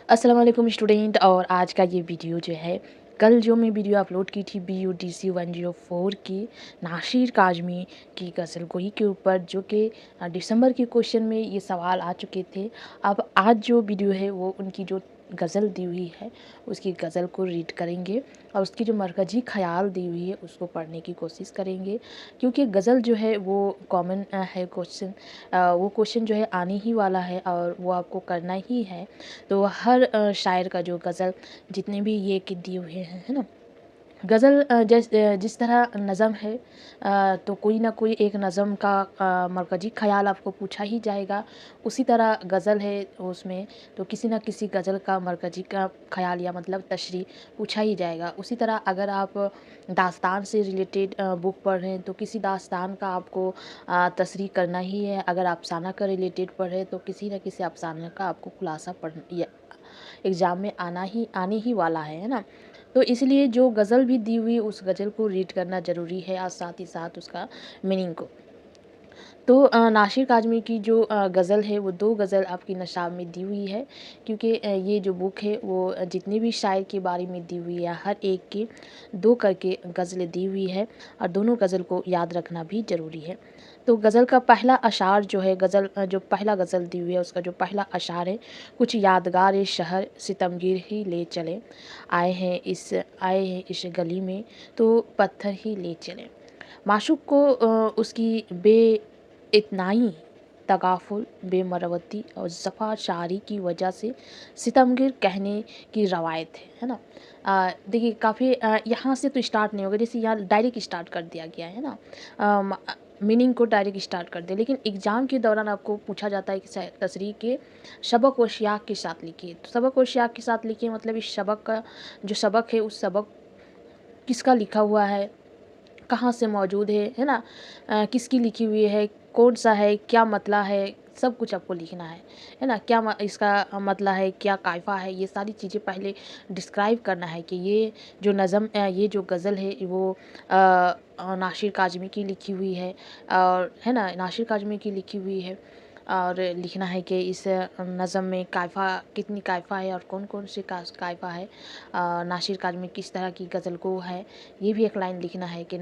अस्सलाम वालेकुम स्टूडेंट। और आज का ये वीडियो जो है, कल जो मैं वीडियो अपलोड की थी BUDC 104 की नासिर काज़मी की गज़ल गोई के ऊपर, जो कि दिसंबर के क्वेश्चन में ये सवाल आ चुके थे। अब आज जो वीडियो है वो उनकी जो गज़ल दी हुई है उसकी गज़ल को रीड करेंगे और उसकी जो मरकज़ी ख़याल दी हुई है उसको पढ़ने की कोशिश करेंगे, क्योंकि गज़ल जो है वो कॉमन है क्वेश्चन। वो क्वेश्चन जो है आने ही वाला है और वो आपको करना ही है। तो हर शायर का जो गज़ल जितने भी ये कि दिए हुए हैं, है ना? गज़ल जिस तरह नज़म है, तो कोई ना कोई एक नज़म का मरकज़ी ख़याल आपको पूछा ही जाएगा। उसी तरह गज़ल है उसमें, तो किसी न किसी गज़ल का मरकज़ी का ख़याल या मतलब तशरीह पूछा ही जाएगा। उसी तरह अगर आप दास्तान से रिलेटेड बुक पढ़ रहे हैं तो किसी दास्तान का आपको तशरीह करना ही है। अगर अफ़साना का रिलेटेड पढ़ रहे हैं तो किसी न किसी अफ़साने का आपको खुलासा पढ़ या एग्ज़ाम में आने ही वाला है ना? तो इसलिए जो गज़ल भी दी हुई उस गज़ल को रीड करना ज़रूरी है और साथ ही साथ उसका मीनिंग को। तो नासिर काज़मी की जो गज़ल है वो 2 गज़ल आपकी नशाब में दी हुई है, क्योंकि ये जो बुक है वो जितने भी शायर के बारे में दी हुई है हर एक की 2 करके गज़लें दी हुई है और दोनों गज़ल को याद रखना भी ज़रूरी है। तो गज़ल का पहला अशार जो है, जो पहला गज़ल दी हुई है उसका जो पहला अशार है, कुछ यादगार ये शहर सितमगीर ही ले चले, आए हैं इस गली में तो पत्थर ही ले चले। माशूक़ को उसकी बेइत्नाई, तगाफ़ुल, बेमरवती और ज़फ़ा शारी की वजह से सितमगीर कहने की रवायत है ना? देखिए काफ़ी यहाँ से तो स्टार्ट नहीं होगा, जैसे यहाँ डायरेक्ट स्टार्ट कर दिया गया है ना? मीनिंग को डायरेक्ट स्टार्ट कर दिया, लेकिन एग्ज़ाम के दौरान आपको पूछा जाता है कि तशरीह के सबक व सियाक़ के साथ लिखिए। तो सबक व सियाक़ के साथ लिखिए मतलब इस सबक का जो सबक है उस सबक किसका लिखा हुआ है, कहाँ से मौजूद है ना? किसकी लिखी हुई है, कौन-सा है, क्या मतला है, सब कुछ आपको लिखना है ना? क्या इसका मतला है, क्या कायफ़ा है, ये सारी चीज़ें पहले डिस्क्राइब करना है कि ये जो नज़म ये जो गज़ल है वो नासिर काज़मी की लिखी हुई है और है ना? नासिर काज़मी की लिखी हुई है और लिखना है कि इस नज़म में कायफ़ा कितनी कायफ़ा है और कौन-कौन से कायफ़ा है। नासिर काज़मी किस तरह की गज़ल को है, ये भी एक लाइन लिखना है कि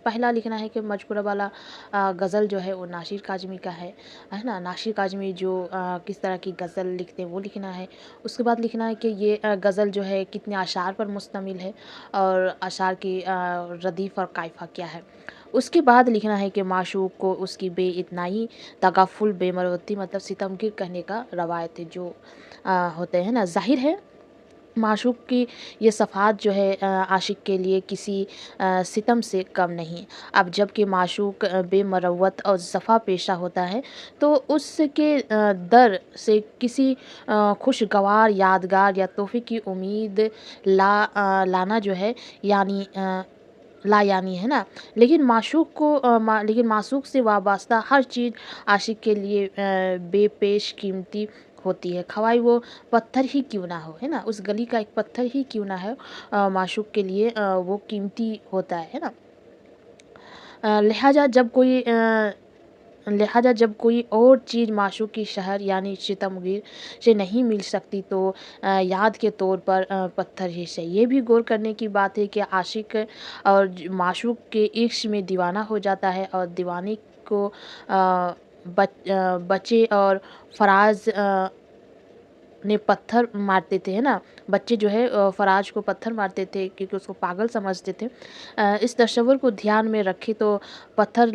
पहला लिखना है कि मजकूरा वाला गज़ल जो है वो नासिर काज़मी का है ना? नासिर काज़मी जो किस तरह की गज़ल लिखते हैं वो लिखना है। उसके बाद लिखना है कि ये गज़ल जो है कितने अशार पर मुश्तमिल है और अशार की रदीफ़ और कायफ़ा क्या है। उसके बाद लिखना है कि माशूक़ को उसकी बेइत्नाई, तगाफ़ुल, बेमरवती मतलब सितमगीर कहने का रवायत है जो होते हैं ना। ज़ाहिर है माशूक़ की ये सफ़ात जो है आशिक़ के लिए किसी सितम से कम नहीं। अब जबकि माशूक़ बेमरवत और ज़फ़ा पेशा होता है तो उसके दर से किसी खुशगवार, यादगार या तोहफ़े की उम्मीद लाना जो है यानी है ना? लेकिन माशूक़ से वाबस्ता हर चीज़ आशिक़ के लिए बेपेश कीमती होती है, ख़वाह वो पत्थर ही क्यों ना हो, है ना? उस गली का एक पत्थर ही क्यों ना हो, माशूक़ के लिए वो कीमती होता है ना? लिहाजा जब कोई और चीज़ माशूक़ की शहर यानी सितमगीर से नहीं मिल सकती तो याद के तौर पर पत्थर ही सही। ये भी गौर करने की बात है कि आशिक़ और माशूक़ के इश्क़ में दीवाना हो जाता है और दीवाने को बच्चे और फ़राज़ ने पत्थर मारते थे, है ना? बच्चे जो है फ़राज को पत्थर मारते थे क्योंकि उसको पागल समझते थे। इस तसव्वुर को ध्यान में रखें तो पत्थर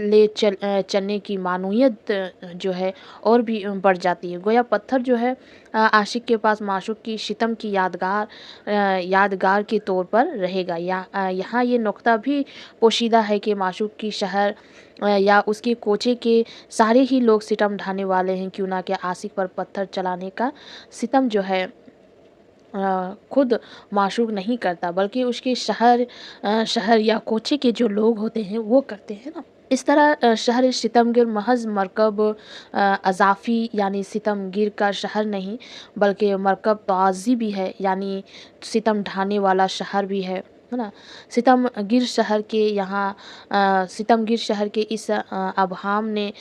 चलने की मानूइयत जो है और भी बढ़ जाती है। गोया पत्थर जो है आशिक़ के पास माशूक़ की सितम की यादगार के तौर पर रहेगा। यहाँ ये नुक्ता भी पोशीदा है कि माशूक़ की शहर या उसके कोचे के सारे ही लोग सितम ढाने वाले हैं, क्यों ना कि आशिक़ पर पत्थर चलाने का सितम जो है खुद माशूक़ नहीं करता, बल्कि उसके शहर या कोचे के जो लोग होते हैं वो करते हैं ना। इस तरह शहर सितमगीर महज़ मरकब अज़ाफ़ी यानी सितमगीर का शहर नहीं, बल्कि मरकब ताज़ी भी है, यानी सितम ढाने वाला शहर भी है। है ना। सितमगीर शहर के इस अभाम ने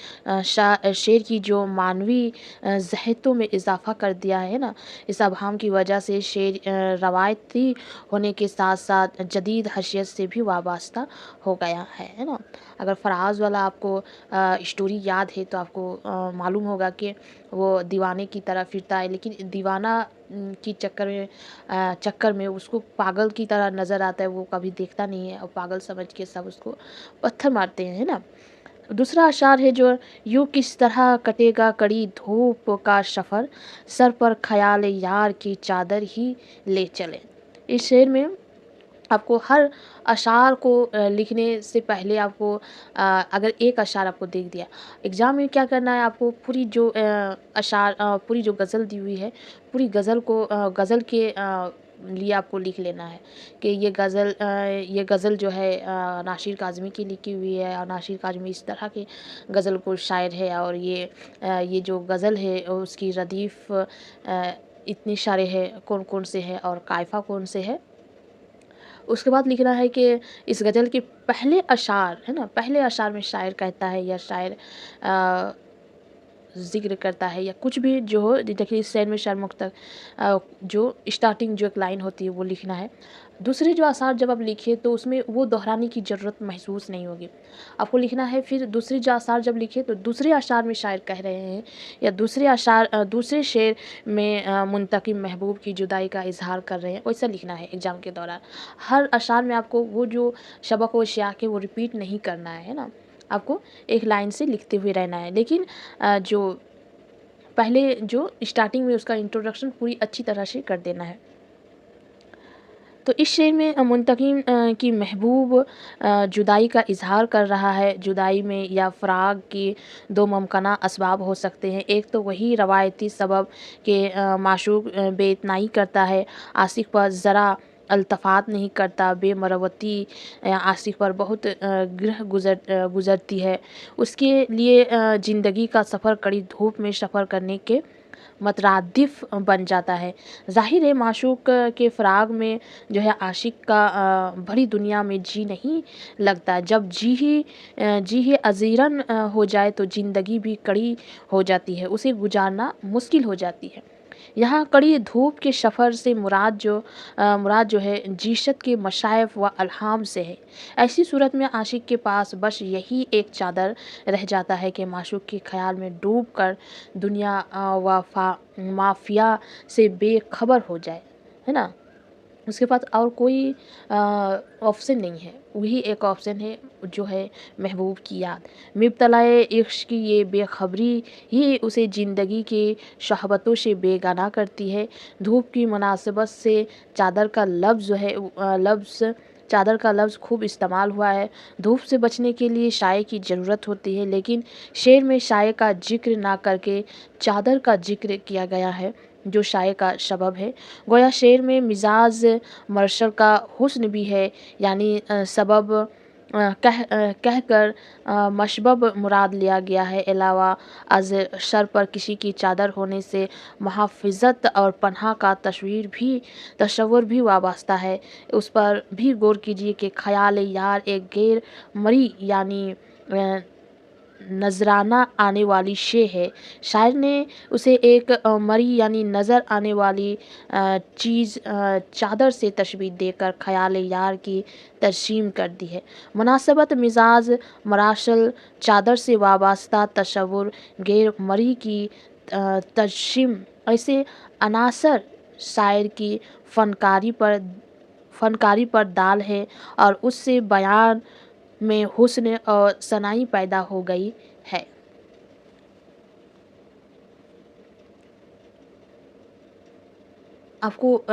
शेर की जो मानवी ज़हतों में इजाफ़ा कर दिया है ना। इस अभाम की वजह से शेर रवायती होने के साथ साथ जदीद हशीयत से भी वाबस्ता हो गया है ना। अगर फराज वाला आपको स्टोरी याद है तो आपको मालूम होगा कि वो दीवाने की तरह फिरता है, लेकिन दीवाना की चक्कर में उसको पागल की तरह नज़र आता है, वो कभी देखता नहीं है और पागल समझ के सब उसको पत्थर मारते हैं, है ना। दूसरा अशार है जो, यूँ किस तरह कटेगा कड़ी धूप का सफ़र, सर पर ख़याल यार की चादर ही ले चले। इस शेर में आपको हर अशार को लिखने से पहले आपको अगर एक अशार आपको देख दिया, एग्ज़ाम में क्या करना है, आपको पूरी जो पूरी जो गज़ल दी हुई है, पूरी गज़ल को गज़ल के लिए आपको लिख लेना है कि ये गज़ल जो है नासिर काज़मी की लिखी हुई है, और नासिर काज़मी इस तरह के गज़ल को शायर है, और ये जो गज़ल है उसकी रदीफ़ इतने सारे हैं, कौन-कौन से हैं और कायफ़ा कौन से है। उसके बाद लिखना है कि इस गज़ल के पहले अशार, है ना, पहले अशार में शायर कहता है या शायर अ, ज़िक्र करता है या कुछ भी जो हो, देखिए इस शेर में शर्मुख्तर जो स्टार्टिंग जो एक लाइन होती है वो लिखना है। दूसरे जो आसार जब आप लिखिए तो उसमें वो दोहराने की ज़रूरत महसूस नहीं होगी। आपको लिखना है फिर दूसरी जो आसार जब लिखिए तो दूसरे अशार में शायर कह रहे हैं, या दूसरे शेर में मुंतकिम महबूब की जुदाई का इज़हार कर रहे हैं, वैसा लिखना है एग्ज़ाम के दौरान। हर अशार में आपको वो जो सबक व शियाक है वो रिपीट नहीं करना है ना। आपको एक लाइन से लिखते हुए रहना है, लेकिन जो पहले जो स्टार्टिंग में उसका इंट्रोडक्शन पूरी अच्छी तरह से कर देना है। तो इस शेर में मुंतकिम की महबूब जुदाई का इज़हार कर रहा है। जुदाई में या फ़राक़ के दो मुमकिना असबाब हो सकते हैं। एक तो वही रवायती सबब कि माशूक़ बेइतनाई करता है, आशिक़ पर ज़रा अल्तफ़ात नहीं करता, बेमरवती आशिक़ पर बहुत गिरह गुज़रती है। उसके लिए ज़िंदगी का सफ़र कड़ी धूप में सफ़र करने के मतरादिफ बन जाता है। ज़ाहिर है माशूक़ के फ़राक़ में जो है आशिक़ का भरी दुनिया में जी नहीं लगता। जब जी ही अज़ीरन हो जाए तो ज़िंदगी भी कड़ी हो जाती है, उसे गुज़ारना मुश्किल हो जाती है। यहाँ कड़ी धूप के सफ़र से मुराद जो है जीशत के मशाइफ़ व अल्हाम से है। ऐसी सूरत में आशिक़ के पास बस यही एक चादर रह जाता है कि माशूक़ के ख़याल में डूब कर दुनिया व माफ़िया से बेखबर हो जाए, है ना। उसके पास और कोई ऑप्शन नहीं है, वही एक ऑप्शन है जो है महबूब की याद। मुब्तलाए इश्क की ये बेखबरी ही उसे ज़िंदगी की शहवतों से बेगाना करती है। धूप की मुनासिबत से चादर का लफ्ज़ जो है चादर का लफ्ज़ खूब इस्तेमाल हुआ है। धूप से बचने के लिए साये की ज़रूरत होती है, लेकिन शेर में साये का ज़िक्र ना करके चादर का ज़िक्र किया गया है, जो साये का सबब है। गोया शेर में मिजाज मर्शल का हुस्न भी है, यानी सबब कह कर मशबब मुराद लिया गया है। अलावा अज़ सर पर किसी की चादर होने से मुहाफ़िज़त और पनाह का तस्वुर भी वाबस्ता है। उस पर भी गौर कीजिए कि ख़याल यार एक गैर मरी यानी नजराना आने वाली शे है। शायर ने उसे एक मरी यानी नज़र आने वाली चीज़ चादर से तशबीह देकर ख़याल यार की तरसीम कर दी है। मुनासबत मिजाज मराशल चादर से वाबस्ता तस्वुर गैर मरी की तरसीम, ऐसे अनासर शायर की फ़नकारी पर दाल है और उससे बयान में हुस्न और सनाई पैदा हो गई है। आपको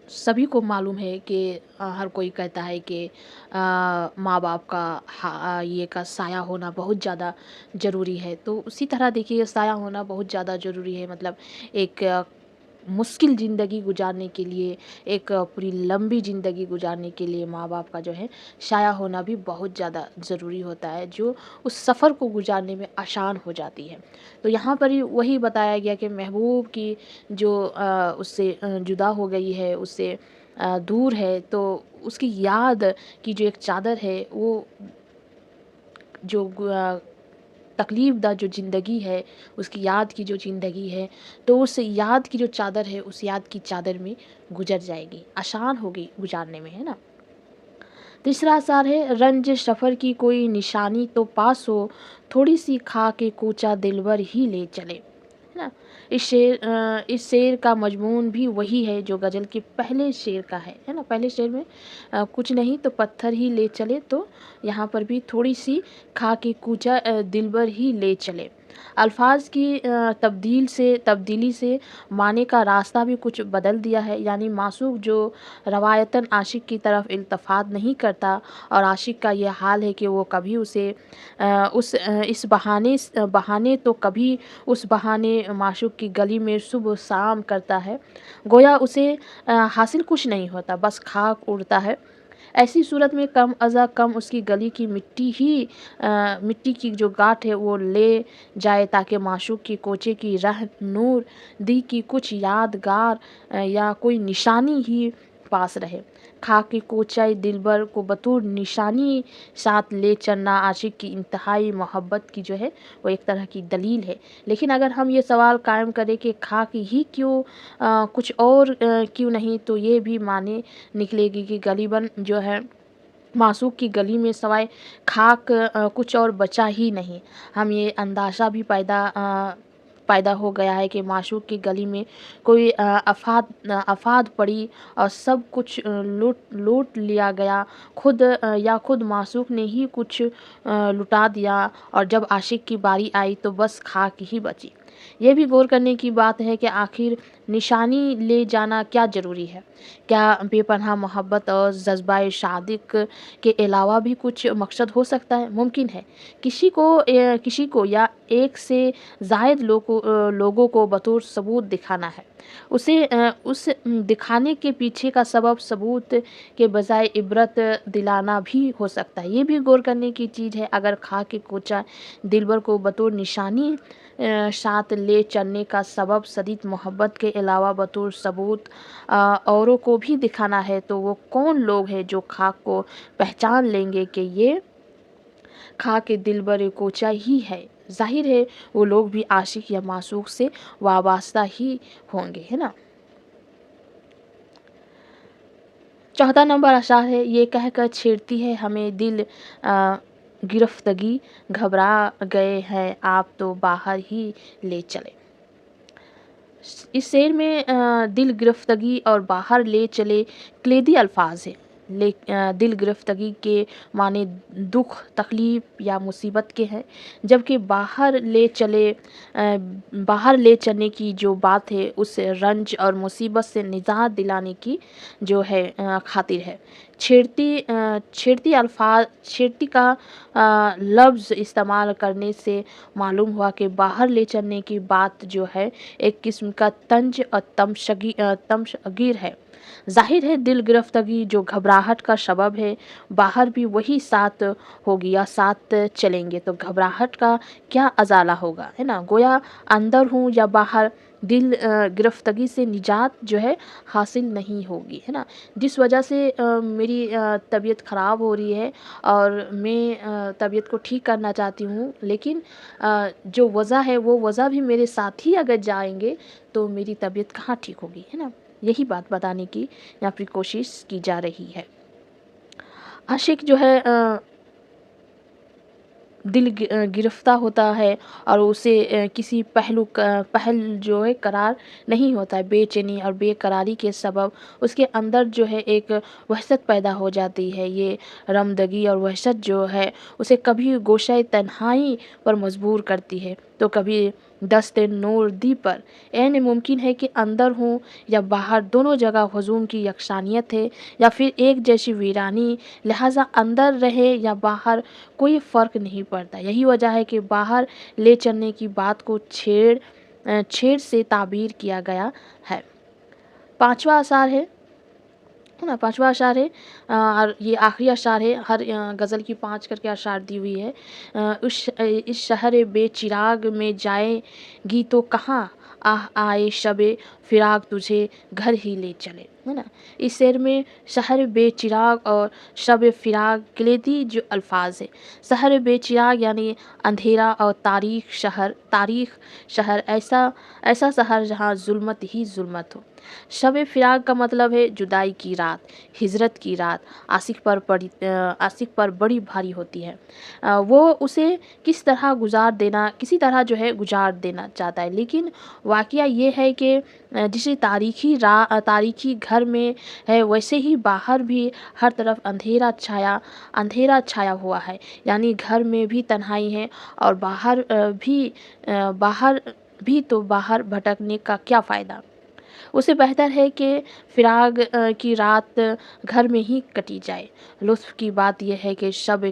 सभी को मालूम है कि हर कोई कहता है कि माँ बाप का ये का साया होना बहुत ज़्यादा ज़रूरी है। तो उसी तरह देखिए साया होना बहुत ज़्यादा ज़रूरी है, मतलब एक मुश्किल ज़िंदगी गुजारने के लिए, एक पूरी लंबी ज़िंदगी गुजारने के लिए माँ बाप का जो है साया होना भी बहुत ज़्यादा ज़रूरी होता है, जो उस सफ़र को गुजारने में आसान हो जाती है। तो यहाँ पर ही वही बताया गया कि महबूब की जो उससे जुदा हो गई है, उससे दूर है तो उसकी याद की जो एक चादर है वो जो तकलीफ़ दा जो ज़िंदगी है, उसकी याद की जो ज़िंदगी है, तो उस याद की जो चादर है, उस याद की चादर में गुज़र जाएगी, आसान होगी गुज़ारने में, है ना? तीसरा असर है रंज सफ़र की कोई निशानी तो पास हो, थोड़ी-सी खा के कूचा दिलबर ही ले चले, है ना? इस शेर का मज़मून भी वही है जो ग़ज़ल के पहले शेर का है ना? पहले शेर में कुछ नहीं तो पत्थर ही ले चले, तो यहाँ पर भी थोड़ी-सी खा के कूचा दिलबर ही ले चले। अल्फाज की तब्दीली से माने का रास्ता भी कुछ बदल दिया है, यानी मासूक जो रवायतन आशिक की तरफ इल्तफ़ात नहीं करता और आशिक का ये हाल है कि वो कभी उसे इस बहाने तो कभी उस बहाने माशूक की गली में सुबह शाम करता है, गोया उसे हासिल कुछ नहीं होता, बस खाक उड़ता है। ऐसी सूरत में कम अज़ा कम उसकी गली की मिट्टी की जो गाँठ है वो ले जाए, ताकि माशूक की कोचे की राह नूर दी की कुछ यादगार या कोई निशानी ही पास रहे। खाकी कोचाई दिलबर को बतौर निशानी साथ ले चलना आशिक की इंतहाई मोहब्बत की जो है वो एक तरह की दलील है। लेकिन अगर हम ये सवाल कायम करें कि खाक ही क्यों, कुछ और क्यों नहीं, तो ये भी माने निकलेगी कि गलीबन जो है मासूक की गली में सवाए खाक कुछ और बचा ही नहीं। हम ये अंदाज़ा भी पैदा हो गया है कि माशूक की गली में कोई आफत पड़ी और सब कुछ लूट लिया गया, खुद माशूक ने ही कुछ लुटा दिया, और जब आशिक की बारी आई तो बस खाक ही बची। ये भी गौर करने की बात है कि आखिर निशानी ले जाना क्या ज़रूरी है? क्या बेपनाह मोहब्बत और जज्बा शादिक के अलावा भी कुछ मकसद हो सकता है? मुमकिन है। किसी को या एक से ज़ायद लोगों को बतौर सबूत दिखाना है। उस दिखाने के पीछे का सबूत के बजाय इबरत दिलाना भी हो सकता है। ये भी गौर करने की चीज़ है। अगर खा के कोचा दिलबर को बतौर निशानी साथ ले चलने का सबब शदीद मोहब्बत के अलावा बतौर सबूत औरों को भी दिखाना है, तो वो कौन लोग हैं जो खाक को पहचान लेंगे कि ये खाक दिलबर कोचा ही है? ज़ाहिर है वो लोग भी आशिक या मासूक से वाबस्ता ही होंगे, है ना? चौथा नंबर अशार है, ये कहकर छेड़ती है हमें दिल गिरफ्तगी, घबरा गए हैं आप तो बाहर ही ले चले। इस शेर में दिल गिरफ्तगी और बाहर ले चले कलीदी अल्फाज है। दिल गिरफ्तगी के माने दुख, तकलीफ़ या मुसीबत के हैं, जबकि बाहर ले चलने की जो बात है उस रंज और मुसीबत से निजात दिलाने की जो है खातिर है। छेड़ती का लफ्ज़ इस्तेमाल करने से मालूम हुआ कि बाहर ले चलने की बात जो है एक किस्म का तंज और तमशगीर है। ज़ाहिर है दिल गिरफ्तगी जो घबराहट का सबब है, बाहर भी वही साथ होगी या साथ चलेंगे, तो घबराहट का क्या अज़ाला होगा, है ना? गोया अंदर हूँ या बाहर, दिल गिरफ्तगी से निजात जो है हासिल नहीं होगी, है ना? जिस वजह से मेरी तबीयत ख़राब हो रही है और मैं तबीयत को ठीक करना चाहती हूँ, लेकिन जो वजह है वो वजह भी मेरे साथ ही अगर जाएंगे तो मेरी तबीयत कहाँ ठीक होगी, है ना? यही बात बताने की यहाँ पर कोशिश की जा रही है। आशिक जो है दिल गिरफ्ता होता है और उसे किसी पहल जो है करार नहीं होता है। बेचैनी और बेकरारी के सबब उसके अंदर जो है एक वहशत पैदा हो जाती है। ये रमदगी और वहशत जो है उसे कभी गोशाए तन्हाई पर मजबूर करती है, तो कभी दस्ते नूर दी पर। यानी मुमकिन है कि अंदर हूँ या बाहर, दोनों जगह हुजूम की यकसानियत है या फिर एक जैसी वीरानी, लिहाजा अंदर रहे या बाहर कोई फ़र्क नहीं पड़ता। यही वजह है कि बाहर ले चलने की बात को छेड़ से ताबीर किया गया है। पाँचवा अशार है ना? पाँचवा अशार है और ये आखिरी अशार है। हर गज़ल की 5 करके अशार दी हुई है। इस शहर बेचिराग में जाएगी तो कहाँ, आह आए शबे फिराक तुझे घर ही ले चले, है ना। इस शेर में शहर बेचिराग और शब फिराक कलीदी जो अल्फाज है। शहर बेचिराग यानी अंधेरा, और तारीख शहर ऐसा ऐसा शहर जहाँ जुल्मत ही जुल्मत हो। शब फिराक का मतलब है जुदाई की रात, हिजरत की रात आशिक पर बड़ी भारी होती है। वो उसे किसी तरह जो है गुजार देना चाहता है, लेकिन वाकया ये है कि जिसे तारीखी घर में है, वैसे ही बाहर भी हर तरफ अंधेरा छाया हुआ है। यानी घर में भी तन्हाई है, और बाहर भटकने का क्या फ़ायदा। उससे बेहतर है कि फिराग की रात घर में ही कटी जाए। लुत्फ़ की बात यह है कि शब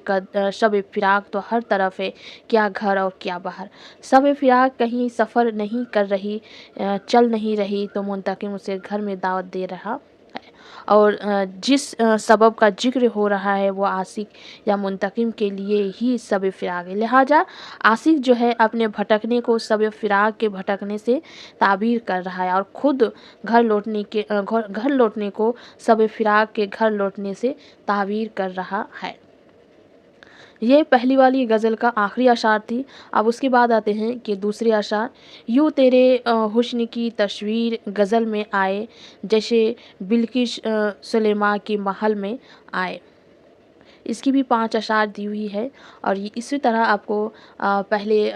फिराक तो हर तरफ है, क्या घर और क्या बाहर। शब फिराक कहीं सफ़र नहीं कर रही, चल नहीं रही, तो मुंतकिम उसे घर में दावत दे रहा है। और जिस सबब का ज़िक्र हो रहा है वो आशिक या मुंतकिम के लिए ही शब फिराक है। लिहाजा आशिक जो है अपने भटकने को शब फिराक के भटकने से ताबीर कर रहा है, और खुद घर लौटने को शब फिराक के घर लौटने से ताबीर कर रहा है। ये पहली वाली गज़ल का आखिरी अशार थी। अब उसके बाद आते हैं कि दूसरे अशार। यूँ तेरे हुस्न की तस्वीर गज़ल में आए, जैसे बिल्किस सुलेमा के महल में आए। इसकी भी 5 अशार दी हुई है, और ये इसी तरह आपको पहले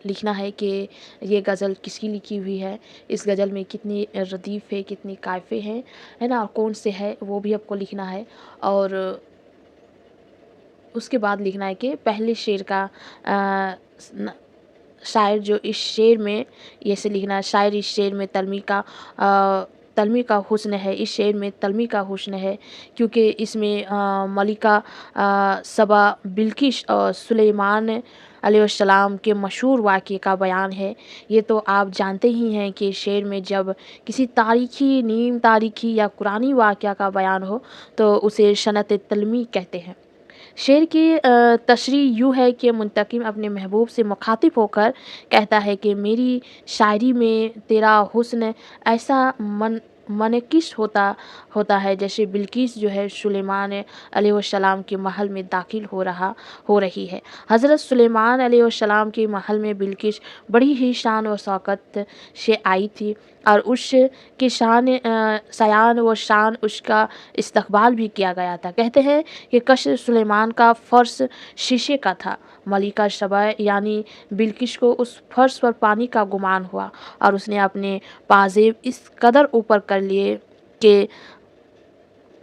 लिखना है कि ये गज़ल किसकी लिखी हुई है, इस गज़ल में कितनी रदीफ़ है, कितनी काफ़े हैं, है ना, और कौन से है वो भी आपको लिखना है। और उसके बाद लिखना है कि पहले शेर का शायर जो इस शेर में ऐसे लिखना है, शायर इस शेर में तलमी का हुस्न है, इस शेर में तलमी का हुस्न है, क्योंकि इसमें मलिका सबा बिल्किस और सुलेमान अलैहिस्सलाम के मशहूर वाक़े का बयान है। ये तो आप जानते ही हैं कि शेर में जब किसी तारीख़ी, नीम तारीख़ी या कुरानी वाक़या का बयान हो तो उसे सनत तलमी कहते हैं। शेर की तशरीह यूँ है कि मुंतकिम अपने महबूब से मुखातिब होकर कहता है कि मेरी शायरी में तेरा हुस्न ऐसा मनकिश होता है, जैसे बिल्किस जो है सुलेमान अलैहिस्सलाम के महल में दाखिल हो रही है। हज़रत सुलेमान अलैहिस्सलाम के महल में बिल्किस बड़ी ही शान व शौकत से आई थी, और उसके सयान व शान उसका इस्तकबाल भी किया गया था। कहते हैं कि कश्र सुलेमान का फ़र्श शीशे का था। मलिका सबा यानी बिल्किस को उस फर्श पर पानी का गुमान हुआ, और उसने अपने पाजेब इस कदर ऊपर कर लिए कि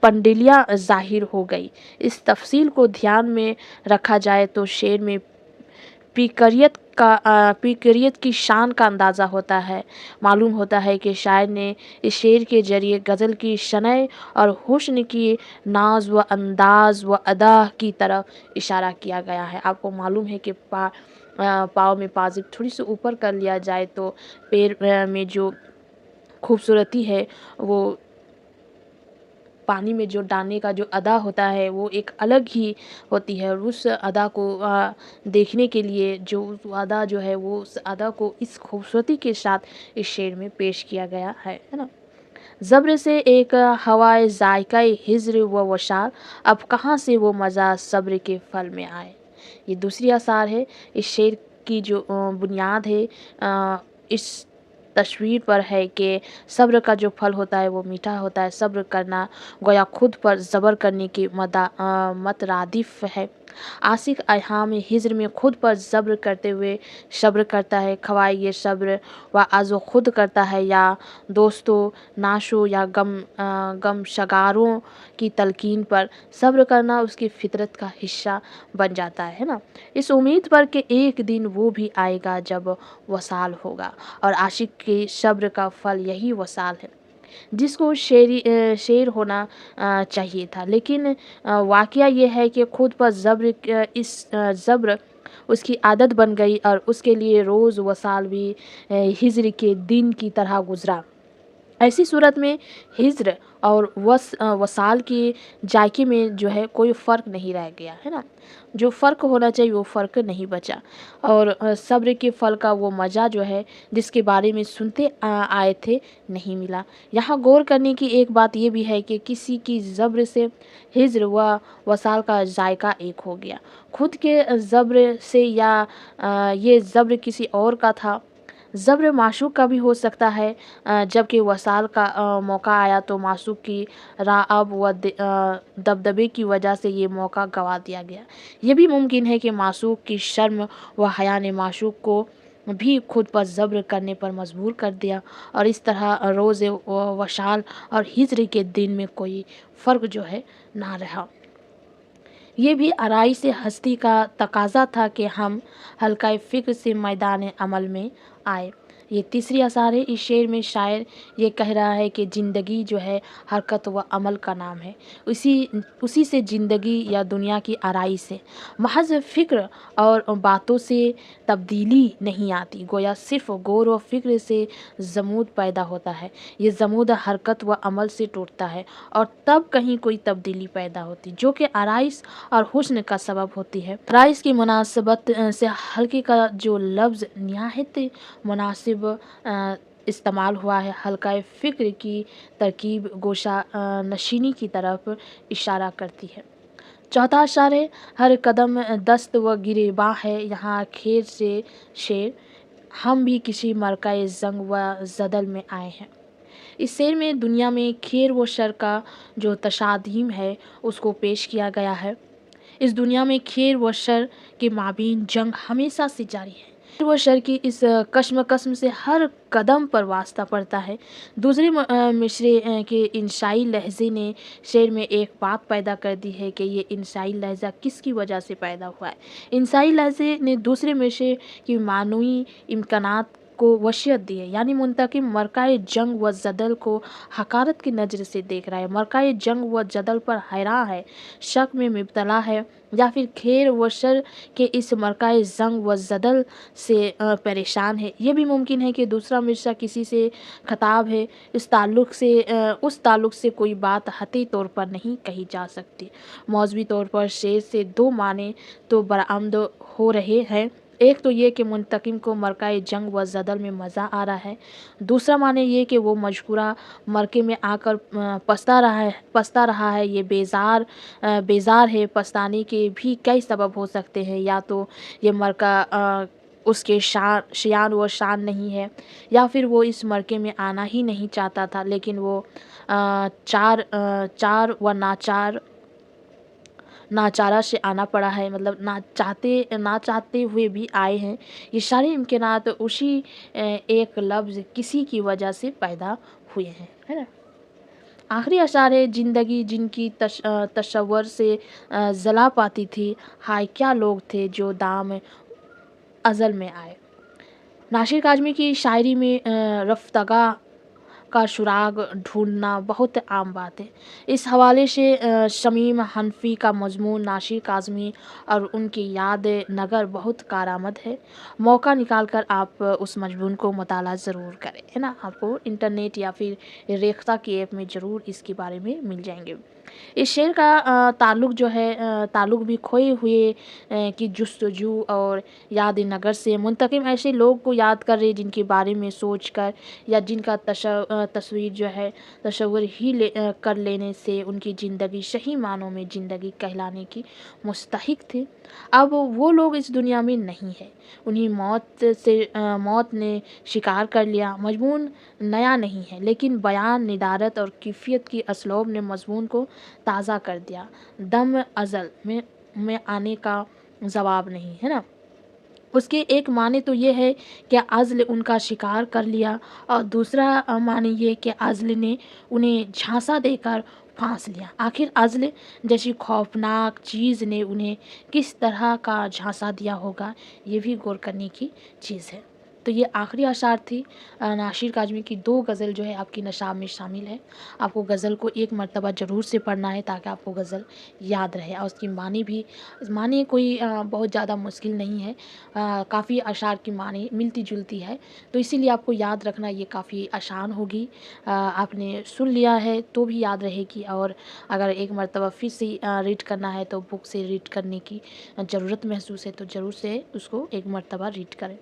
पंडिलियाँ ज़ाहिर हो गई। इस तफसील को ध्यान में रखा जाए तो शेर में पीकरियत की शान का अंदाज़ा होता है। मालूम होता है कि शायर ने इस शेर के ज़रिए गज़ल की शनय और हुस्न की नाज व अंदाज़ व अदा की तरफ इशारा किया गया है। आपको मालूम है कि पाँव में पाज़ेब थोड़ी सी ऊपर कर लिया जाए तो पैर में जो खूबसूरती है वो पानी में जो डालने का जो अदा होता है वो एक अलग ही होती है, और उस अदा को देखने के लिए जो उस अदा जो है वो उस अदा को इस खूबसूरती के साथ इस शेर में पेश किया गया है ना। ज़ब्र से एक हवाए ज़ायक़ाए हिज्र व वशाल, अब कहाँ से वो मज़ा सब्र के फल में आए। ये दूसरी आसार है। इस शेर की जो बुनियाद है इस तस्वीर पर है कि सब्र का जो फल होता है वो मीठा होता है। सब्र करना गोया खुद पर ज़बर करने की मतरादिफ है। आशिक अयहाम हिज्र में खुद पर ज़ब्र करते हुए सब्र करता है। ख़वाए ये सब्र व आज़ो खुद करता है, या दोस्तों, नाशों या गम शगारों की तलकीन पर सब्र करना उसकी फितरत का हिस्सा बन जाता है ना। इस उम्मीद पर कि एक दिन वो भी आएगा जब वसाल होगा, और आशिक के सब्र का फल यही वसाल है जिसको शेर होना चाहिए था। लेकिन वाक़या ये है कि खुद पर ज़ब्र उसकी आदत बन गई, और उसके लिए रोज़ वसाल भी हिज्र के दिन की तरह गुज़रा। ऐसी सूरत में हिज्र और वसाल के जायके में जो है कोई फ़र्क नहीं रह गया, है ना? जो फ़र्क होना चाहिए वो फ़र्क नहीं बचा, और सब्र के फल का वो मज़ा जो है जिसके बारे में सुनते आए थे, नहीं मिला। यहाँ गौर करने की एक बात ये भी है कि किसी की ज़ब्र से हिज्र व वसाल का जायका एक हो गया। खुद के ज़ब्र से, या ये ज़ब्र किसी और का था। ज़ब्र माशूक़ का भी हो सकता है, जबकि वसाल का मौका आया तो माशूक़ की रग़ब व दबदबे की वजह से ये मौका गँवा दिया गया। ये भी मुमकिन है कि माशूक़ की शर्म व हया ने माशूक़ को भी खुद पर ज़ब्र करने पर मजबूर कर दिया, और इस तरह रोज़े वशाल और हिज्र के दिन में कोई फ़र्क जो है ना रहा। ये भी आराई से हस्ती का तकाजा था कि हम हल्का फ़िक्र से मैदान अमल में आए। ये तीसरी असार है। इस शेर में शायर ये कह रहा है कि ज़िंदगी जो है हरकत व अमल का नाम है। उसी से ज़िंदगी या दुनिया की आराई से महज फ़िक्र और बातों से तब्दीली नहीं आती, गोया सिर्फ़ गौर व फ़िक्र से ज़मूद पैदा होता है। ये ज़मूद हरकत व अमल से टूटता है, और तब कहीं कोई तब्दीली पैदा होती, जो कि आराइश और हुस्न का सबब होती है। आराइश की मुनासिबत से हल्के का जो लफ्ज़ निहायत मुनासिब इस्तेमाल हुआ है। हल्का फ़िक्र की तरकीब गोशा नशीनी की तरफ इशारा करती है। चौथा अशआर है। हर कदम दस्त व गिरेबां है, यहाँ खैर से शेर, हम भी किसी मरकाए जंग व जदल में आए हैं। इस शेर में दुनिया में खैर व शर का जो तशादीम है उसको पेश किया गया है। इस दुनिया में खैर व शर के माबीन जंग हमेशा से जारी है। खैर व शर की इस कश्म से हर कदम पर वास्ता पड़ता है। दूसरे मिसरे के इंशाई लहजे ने शेर में एक बात पैदा कर दी है कि ये इंशाई लहजा किसकी वजह से पैदा हुआ है। इंशाई लहजे ने दूसरे मिसरे की मानवी इम्कानात को वसीयत दी है, यानी मुंतकिम मरकाए जंग व जदल को हकारत की नज़र से देख रहा है, मरकाए जंग व जदल पर हैरान है, शक में मुब्तला है, या फिर खैर व शर के इस मरकाए जंग व जदल से परेशान है। ये भी मुमकिन है कि दूसरा मिसरा किसी से खिताब है, उस ताल्लुक़ से कोई बात हती तौर पर नहीं कही जा सकती। मौज़वी तौर पर शेर से दो माने तो बरामद हो रहे हैं। एक तो ये कि मुंतकिम को मरकाए जंग व जदल में मज़ा आ रहा है। दूसरा माने ये कि वो मजकूरा मरके में आकर पछता रहा है। ये बेजार है। पछताने के भी कई सबब हो सकते हैं। या तो ये मरका उसके शियान व शान नहीं है, या फिर वो इस मरके में आना ही नहीं चाहता था, लेकिन वो चार व नाचारा से आना पड़ा है, मतलब ना चाहते हुए भी आए हैं। ये सारे इम्कानात उसी एक लफ्ज़ किसी की वजह से पैदा हुए हैं, है ना? आखिरी अशार है। ज़िंदगी जिनकी तसव्वुर से जला पाती थी, हाय क्या लोग थे जो दाम अज़ल में आए। नासिर काज़मी की शायरी में रफ़्तगा का सुराग ढूंढना बहुत आम बात है। इस हवाले से शमीम हनफी का मज़मून नासिर काज़मी और उनकी याद नगर बहुत कारआमद है। मौका निकाल कर आप उस मज़मून को मुताला ज़रूर करें, है ना? आपको इंटरनेट या फिर रेख्ता की ऐप में ज़रूर इसके बारे में मिल जाएंगे। इस शेर का ताल्लुक़ भी खोए हुए की जुस्तजू और याद नगर से। मुंतकिम ऐसे लोग को याद कर रहे जिनके बारे में सोच कर या जिनका तस्वीर जो है तस्वुर ही कर लेने से उनकी ज़िंदगी सही मानों में ज़िंदगी कहलाने की मुस्तहिक थी। अब वो लोग इस दुनिया में नहीं है। उन्हीं मौत ने शिकार कर लिया। मजमून नया नहीं है, लेकिन बयान निदारत और कैफियत की असलूब ने मजमून को ताज़ा कर दिया। दम अज़ल में आने का जवाब नहीं, है ना? उसके एक माने तो ये है कि अज़्ल उनका शिकार कर लिया, और दूसरा माने ये कि अज़्ल ने उन्हें झांसा देकर फांस लिया। आखिर अज़्ल जैसी खौफनाक चीज़ ने उन्हें किस तरह का झांसा दिया होगा, ये भी गौर करने की चीज़ है। تو یہ آخری اشعار تھی ناصر کاظمی کی 2 غزل جو ہے آپ کی نصاب میں شامل ہے۔ آپ کو غزل کو ایک مرتبہ ضرور سے پڑھنا ہے تاکہ آپ کو غزل یاد رہے، اور اس کی معنی بھی معنی کوئی بہت زیادہ مشکل نہیں ہے، کافی اشعار کی معنی ملتی جلتی ہے، تو اسی لیے آپ کو یاد رکھنا یہ کافی آسان ہوگی۔ آپ نے سن لیا ہے تو بھی یاد رہے گی، اور اگر ایک مرتبہ پھر سے ریڈ کرنا ہے تو بک سے ریڈ کرنے کی ضرورت محسوس ہے، تو ضرور سے اس کو ایک مرتبہ ریڈ کریں۔